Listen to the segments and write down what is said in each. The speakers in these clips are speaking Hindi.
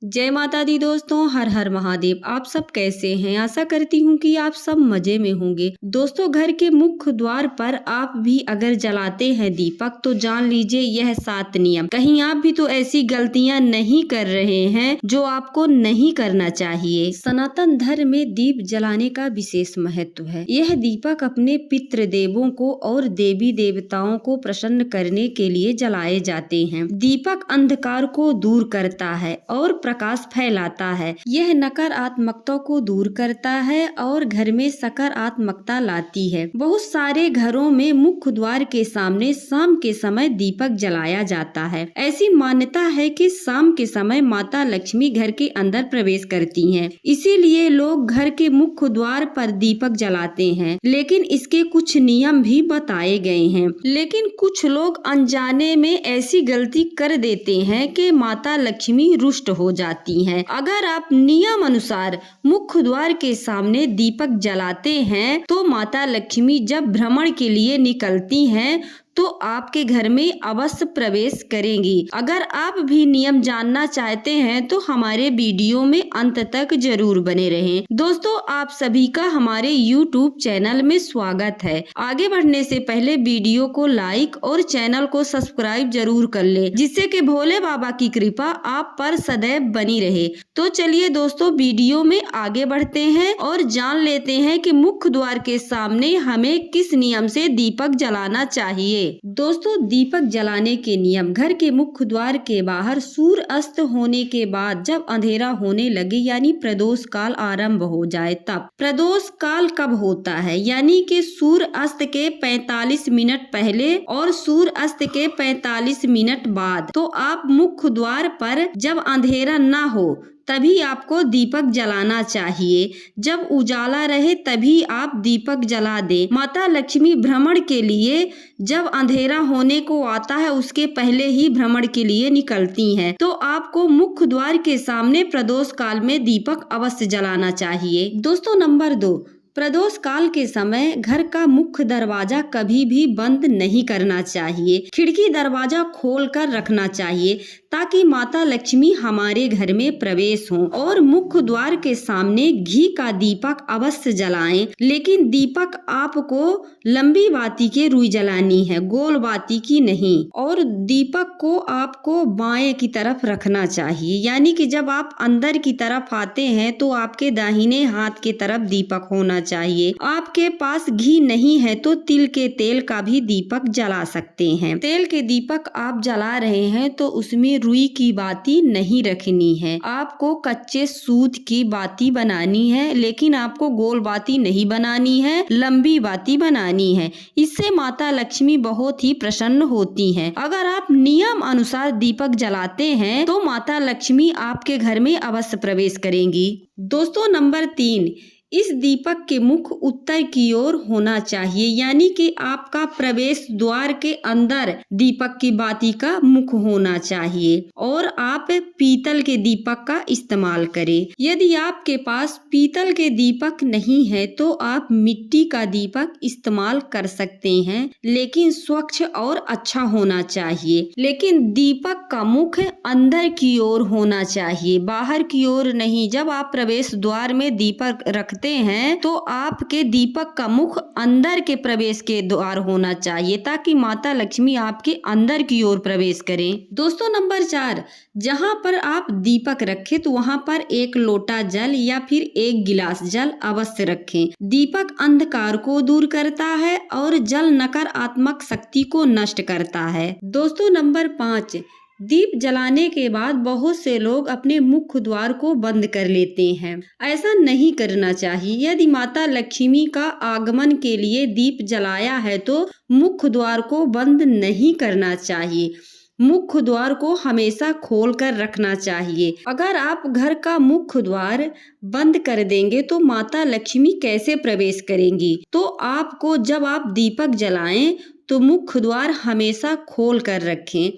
जय माता दी दोस्तों, हर हर महादेव। आप सब कैसे हैं? आशा करती हूँ कि आप सब मजे में होंगे। दोस्तों, घर के मुख्य द्वार पर आप भी अगर जलाते हैं दीपक तो जान लीजिए यह 7 नियम। कहीं आप भी तो ऐसी गलतियां नहीं कर रहे हैं जो आपको नहीं करना चाहिए। सनातन धर्म में दीप जलाने का विशेष महत्व है। यह दीपक अपने पितृ देवों को और देवी देवताओं को प्रसन्न करने के लिए जलाए जाते हैं। दीपक अंधकार को दूर करता है और प्रकाश फैलाता है। यह नकारात्मकता को दूर करता है और घर में सकारात्मकता लाती है। बहुत सारे घरों में मुख्य द्वार के सामने शाम के समय दीपक जलाया जाता है। ऐसी मान्यता है कि शाम के समय माता लक्ष्मी घर के अंदर प्रवेश करती हैं, इसीलिए लोग घर के मुख्य द्वार पर दीपक जलाते हैं। लेकिन इसके कुछ नियम भी बताए गए हैं। लेकिन कुछ लोग अनजाने में ऐसी गलती कर देते हैं कि माता लक्ष्मी रुष्ट हो जाती हैं। अगर आप नियम अनुसार मुख्य द्वार के सामने दीपक जलाते हैं तो माता लक्ष्मी जब भ्रमण के लिए निकलती हैं तो आपके घर में अवश्य प्रवेश करेंगी। अगर आप भी नियम जानना चाहते हैं तो हमारे वीडियो में अंत तक जरूर बने रहें। दोस्तों, आप सभी का हमारे YouTube चैनल में स्वागत है। आगे बढ़ने से पहले वीडियो को लाइक और चैनल को सब्सक्राइब जरूर कर ले, जिससे कि भोले बाबा की कृपा आप पर सदैव बनी रहे। तो चलिए दोस्तों, वीडियो में आगे बढ़ते हैं और जान लेते हैं कि मुख्य द्वार के सामने हमें किस नियम से दीपक जलाना चाहिए। दोस्तों, दीपक जलाने के नियम। घर के मुख्य द्वार के बाहर सूर्य अस्त होने के बाद जब अंधेरा होने लगे यानी प्रदोष काल आरंभ हो जाए तब। प्रदोष काल कब होता है? यानी कि सूर्य अस्त के 45 मिनट पहले और सूर्य अस्त के 45 मिनट बाद। तो आप मुख्य द्वार पर जब अंधेरा ना हो तभी आपको दीपक जलाना चाहिए। जब उजाला रहे तभी आप दीपक जला दें। माता लक्ष्मी भ्रमण के लिए जब अंधेरा होने को आता है उसके पहले ही भ्रमण के लिए निकलती हैं। तो आपको मुख्य द्वार के सामने प्रदोष काल में दीपक अवश्य जलाना चाहिए। दोस्तों, नंबर 2, प्रदोष काल के समय घर का मुख्य दरवाजा कभी भी बंद नहीं करना चाहिए। खिड़की दरवाजा खोल कर रखना चाहिए ताकि माता लक्ष्मी हमारे घर में प्रवेश हो। और मुख्य द्वार के सामने घी का दीपक अवश्य जलाएं। लेकिन दीपक आपको लंबी बाती के रुई जलानी है, गोल बाती की नहीं। और दीपक को आपको बाएं की तरफ रखना चाहिए, यानी कि जब आप अंदर की तरफ आते हैं तो आपके दाहिने हाथ की तरफ दीपक होना चाहिए। आपके पास घी नहीं है तो तिल के तेल का भी दीपक जला सकते हैं। तेल के दीपक आप जला रहे हैं तो उसमें रुई की बाती नहीं रखनी है। आपको कच्चे सूत की बाती बनानी है, लेकिन आपको गोल बाती नहीं बनानी है, लंबी बाती बनानी है। इससे माता लक्ष्मी बहुत ही प्रसन्न होती हैं। अगर आप नियम अनुसार दीपक जलाते हैं तो माता लक्ष्मी आपके घर में अवश्य प्रवेश करेंगी। दोस्तों, नंबर 3, इस दीपक के मुख उत्तर की ओर होना चाहिए, यानी कि आपका प्रवेश द्वार के अंदर दीपक की बाती का मुख होना चाहिए। और आप पीतल के दीपक का इस्तेमाल करें। यदि आपके पास पीतल के दीपक नहीं है तो आप मिट्टी का दीपक इस्तेमाल कर सकते हैं, लेकिन स्वच्छ और अच्छा होना चाहिए। लेकिन दीपक का मुख अंदर की ओर होना चाहिए, बाहर की ओर नहीं। जब आप प्रवेश द्वार में दीपक रखते हैं तो आपके दीपक का मुख अंदर के प्रवेश के द्वार होना चाहिए ताकि माता लक्ष्मी आपके अंदर की ओर प्रवेश करें। दोस्तों, नंबर 4, जहां पर आप दीपक रखें तो वहां पर 1 लोटा जल या फिर 1 गिलास जल अवश्य रखें। दीपक अंधकार को दूर करता है और जल नकारात्मक शक्ति को नष्ट करता है। दोस्तों, नंबर 5, दीप जलाने के बाद बहुत से लोग अपने मुख्य द्वार को बंद कर लेते हैं। ऐसा नहीं करना चाहिए। यदि माता लक्ष्मी का आगमन के लिए दीप जलाया है तो मुख्य द्वार को बंद नहीं करना चाहिए। मुख्य द्वार को हमेशा खोल कर रखना चाहिए। अगर आप घर का मुख्य द्वार बंद कर देंगे तो माता लक्ष्मी कैसे प्रवेश करेंगी? तो आपको जब आप दीपक जलाएं तो मुख्य द्वार हमेशा खोल कर रखें।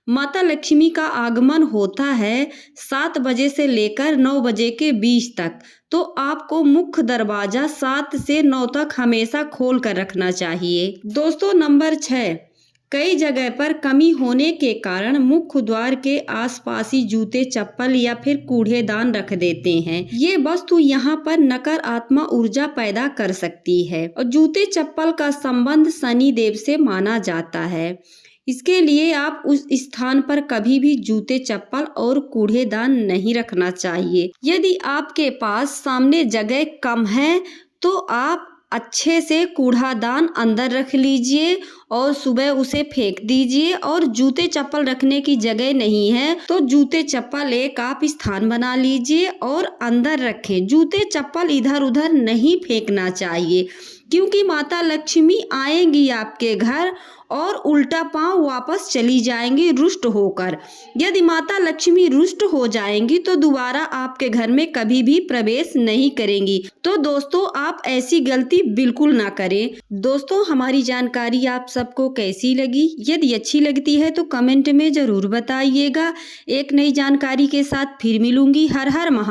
माता लक्ष्मी का आगमन होता है 7 बजे से लेकर 9 बजे के बीच तक। तो आपको मुख्य दरवाजा 7 से 9 तक हमेशा खोल कर रखना चाहिए। दोस्तों, नंबर 6, कई जगह पर कमी होने के कारण मुख्य द्वार के आसपास ही जूते चप्पल या फिर कूड़ेदान रख देते हैं। ये वस्तु यहाँ पर नकारात्मक ऊर्जा पैदा कर सकती है और जूते चप्पल का संबंध शनि देव से माना जाता है। इसके लिए आप उस स्थान पर कभी भी जूते चप्पल और कूड़ेदान नहीं रखना चाहिए। यदि आपके पास सामने जगह कम है तो आप अच्छे से कूड़ादान अंदर रख लीजिए और सुबह उसे फेंक दीजिए। और जूते चप्पल रखने की जगह नहीं है तो जूते चप्पल एक आप स्थान बना लीजिए और अंदर रखें। जूते चप्पल इधर उधर नहीं फेंकना चाहिए क्योंकि माता लक्ष्मी आएंगी आपके घर और उल्टा पांव वापस चली जाएंगी रुष्ट होकर। यदि माता लक्ष्मी रुष्ट हो जाएंगी तो दोबारा आपके घर में कभी भी प्रवेश नहीं करेंगी। तो दोस्तों आप ऐसी गलती बिल्कुल ना करें। दोस्तों हमारी जानकारी आप सबको कैसी लगी? यदि अच्छी लगती है तो कमेंट में जरूर बताइएगा। एक नई जानकारी के साथ फिर मिलूंगी। हर हर महादेव।